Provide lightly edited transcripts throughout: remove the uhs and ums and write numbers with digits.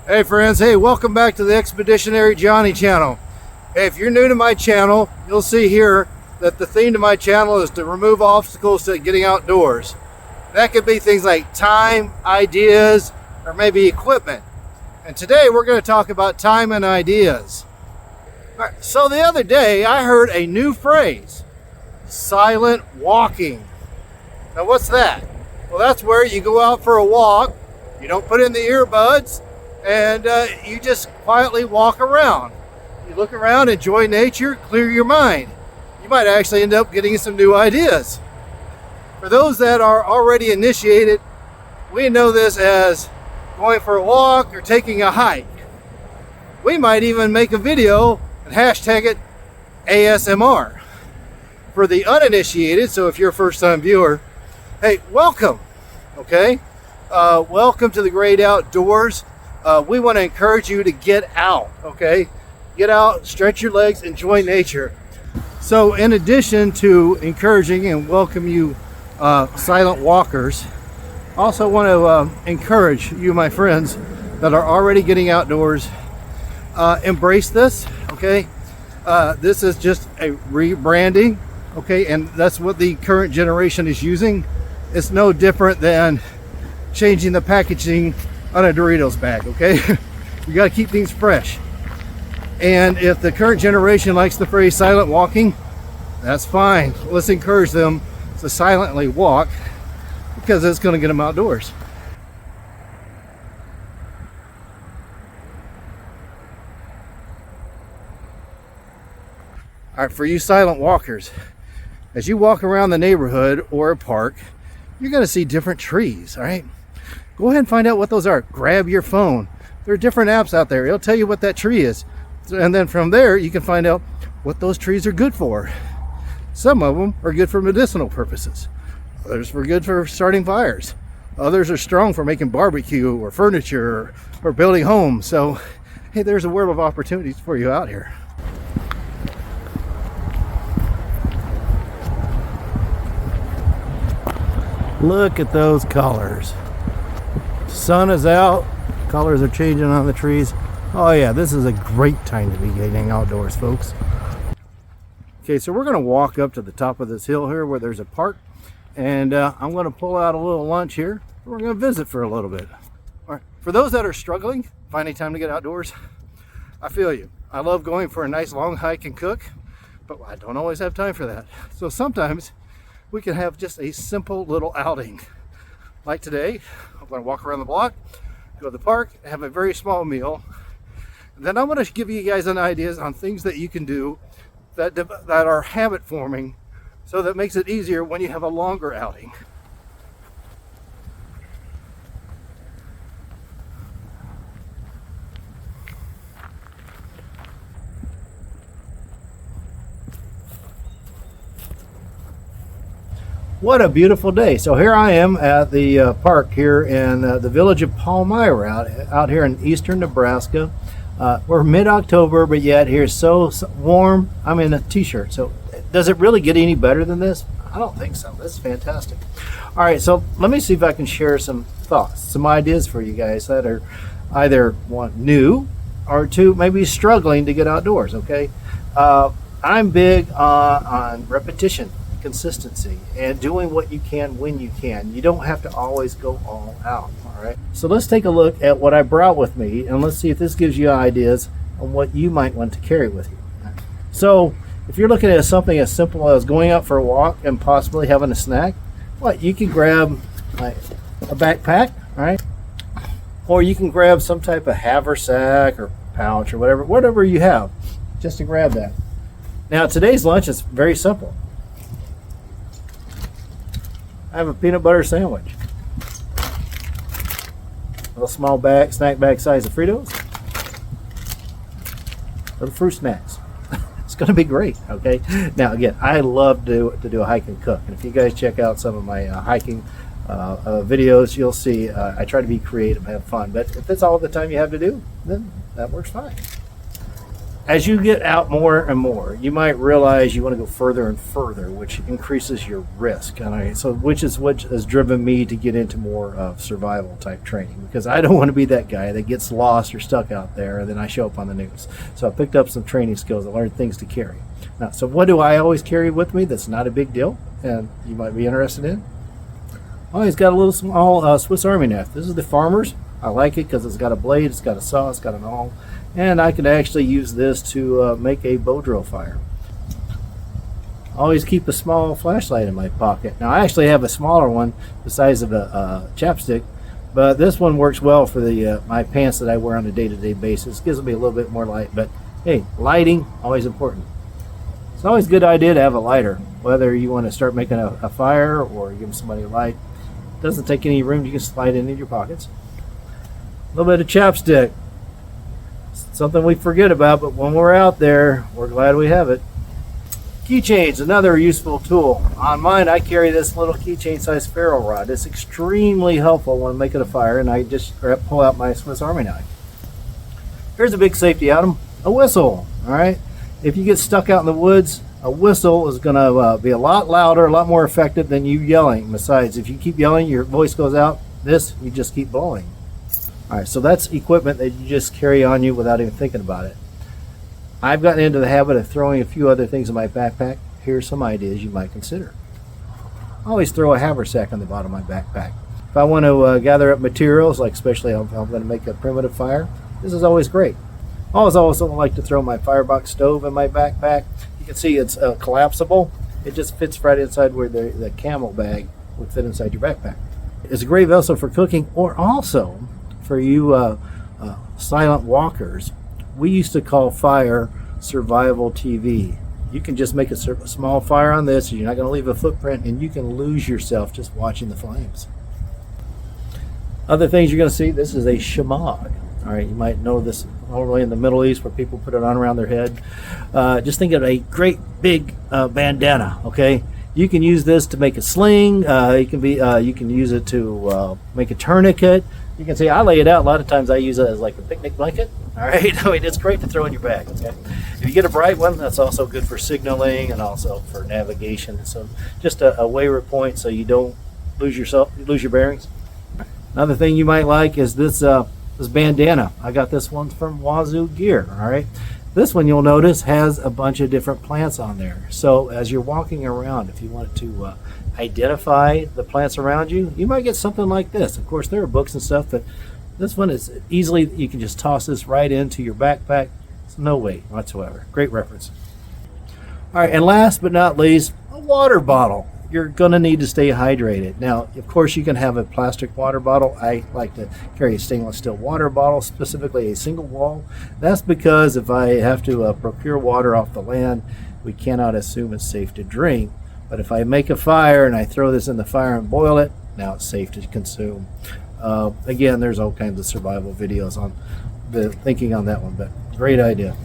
Hey friends, hey, welcome back to the Expeditionary Johnny channel. Hey, if you're new to my channel, you'll see here that the theme to my channel is to remove obstacles to getting outdoors. That could be things like time, ideas, or maybe equipment. And today we're going to talk about time and ideas. All right, so the other day I heard a new phrase, silent walking. Now what's that? Well, that's where you go out for a walk, you don't put in the earbuds, and you just quietly walk around. You look around, enjoy nature, clear your mind. You might actually end up getting some new ideas. For those that are already initiated, we know this as going for a walk or taking a hike. We might even make a video and hashtag it ASMR. For the uninitiated, so if you're a first-time viewer, hey, welcome, okay? Welcome to the great outdoors. We want to encourage you to get out, okay? Get out, stretch your legs, enjoy nature. So in addition to encouraging and welcome you silent walkers, I also want to encourage you, my friends, that are already getting outdoors, embrace this, okay? This is just a rebranding, okay? And that's what the current generation is using. It's no different than changing the packaging on a Doritos bag, okay? You got to keep things fresh. And if the current generation likes the phrase silent walking, that's fine. Let's encourage them to silently walk because it's going to get them outdoors. All right, for you silent walkers, as you walk around the neighborhood or a park, you're going to see different trees, all right? Go ahead and find out what those are. Grab your phone. There are different apps out there. It'll tell you what that tree is. And then from there, you can find out what those trees are good for. Some of them are good for medicinal purposes. Others are good for starting fires. Others are strong for making barbecue or furniture or building homes. So, hey, there's a world of opportunities for you out here. Look at those colors. Sun is out, colors are changing on the trees. Oh yeah, this is a great time to be getting outdoors, folks. Okay, so we're going to walk up to the top of this hill here where there's a park, and I'm going to pull out a little lunch here. We're going to visit for a little bit. All right, for those that are struggling finding time to get outdoors, I feel you. I love going for a nice long hike and cook, but I don't always have time for that. So sometimes we can have just a simple little outing. Like today, I'm going to walk around the block, go to the park, have a very small meal. Then I'm going to give you guys an ideas on things that you can do that are habit forming, so that makes it easier when you have a longer outing. What a beautiful day. So here I am at the park here in the village of Palmyra out here in eastern Nebraska. We're mid-October, but yet here's so warm. I'm in a t-shirt. So does it really get any better than this? I don't think so. This is fantastic. All right, so let me see if I can share some thoughts, some ideas for you guys that are either one new or two maybe struggling to get outdoors, okay? I'm big on repetition, consistency, and doing what you can when you can. You don't have to always go all out. All right, so let's take a look at what I brought with me, and let's see if this gives you ideas on what you might want to carry with you. So if you're looking at something as simple as going out for a walk and possibly having a snack, what you can grab like a backpack, all right, or you can grab some type of haversack or pouch or whatever you have, just to grab that. Now today's lunch is very simple. I have a peanut butter sandwich, a little small bag, snack bag size of Fritos, little fruit snacks. It's going to be great. Okay. Now again, I love to do a hike and cook, and if you guys check out some of my hiking videos, you'll see I try to be creative and have fun. But if that's all the time you have to do, then that works fine. as you get out more and more, you might realize you want to go further and further, which increases your risk. And which is what has driven me to get into more of survival type training, because I don't want to be that guy that gets lost or stuck out there and then I show up on the news. So I picked up some training skills. I learned things to carry. Now, so what do I always carry with me that's not a big deal and you might be interested in? Oh, he's got a little small Swiss Army knife. This is the Farmer's. I like it because it's got a blade, it's got a saw, it's got an awl. And I can actually use this to make a bow drill fire. Always keep a small flashlight in my pocket. Now I actually have a smaller one the size of a chapstick, but this one works well for the my pants that I wear on a day-to-day basis. Gives me a little bit more light, but hey, lighting, always important. It's always a good idea to have a lighter, whether you want to start making a fire or give somebody a light. It doesn't take any room, you can slide it into your pockets. A little bit of chapstick. Something we forget about, but when we're out there, we're glad we have it. Keychains, another useful tool. On mine, I carry this little keychain size ferro rod. It's extremely helpful when making a fire, and I just pull out my Swiss Army knife. Here's a big safety item, a whistle. All right, if you get stuck out in the woods, a whistle is going to be a lot louder, a lot more effective than you yelling. Besides, if you keep yelling, your voice goes out. This, you just keep blowing. All right, so that's equipment that you just carry on you without even thinking about it. I've gotten into the habit of throwing a few other things in my backpack. Here's some ideas you might consider. I always throw a haversack on the bottom of my backpack. If I want to gather up materials, like especially if I'm going to make a primitive fire, this is always great. I also like to throw my firebox stove in my backpack. You can see it's collapsible. It just fits right inside where the camel bag would fit inside your backpack. It's a great vessel for cooking, or also for you silent walkers. We used to call fire survival TV. You can just make a small fire on this, you're not going to leave a footprint, and you can lose yourself just watching the flames. Other things you're going to see, this is a shamag. All right, you might know this normally in the Middle East where people put it on around their head. Just think of a great big bandana, okay? You can use this to make a sling. You can use it to make a tourniquet. You can see I lay it out. A lot of times I use it as like a picnic blanket. All right, I mean, it's great to throw in your bag. Okay, if you get a bright one, that's also good for signaling and also for navigation. So just a waypoint point so you don't lose your bearings. Another thing you might like is this bandana. I got this one from Wazoo Gear. All right, this one you'll notice has a bunch of different plants on there. So as you're walking around, if you wanted to identify the plants around you, you might get something like this. Of course, there are books and stuff, but this one is easily, you can just toss this right into your backpack. It's no weight whatsoever. Great reference. All right, and last but not least, a water bottle. You're going to need to stay hydrated. Now, of course, you can have a plastic water bottle. I like to carry a stainless steel water bottle, specifically a single wall. That's because if I have to procure water off the land, we cannot assume it's safe to drink. But if I make a fire and I throw this in the fire and boil it, now it's safe to consume. Again, there's all kinds of survival videos on the thinking on that one, but great idea.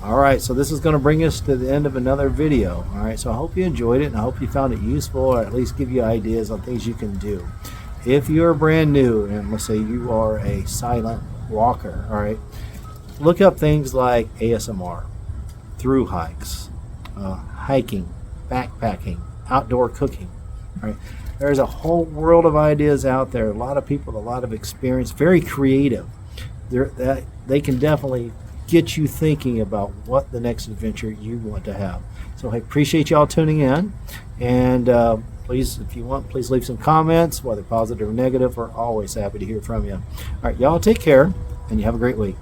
All right, so this is going to bring us to the end of another video. All right, so I hope you enjoyed it, and I hope you found it useful, or at least give you ideas on things you can do. If you're brand new, and let's say you are a silent walker, all right, look up things like ASMR, through hikes, hiking, backpacking, outdoor cooking. All right, there's a whole world of ideas out there. A lot of people, a lot of experience, very creative. They can definitely get you thinking about what the next adventure you want to have. So I appreciate y'all tuning in, and please, if you want, please leave some comments, whether positive or negative. We're always happy to hear from you. All right, y'all take care, and you have a great week.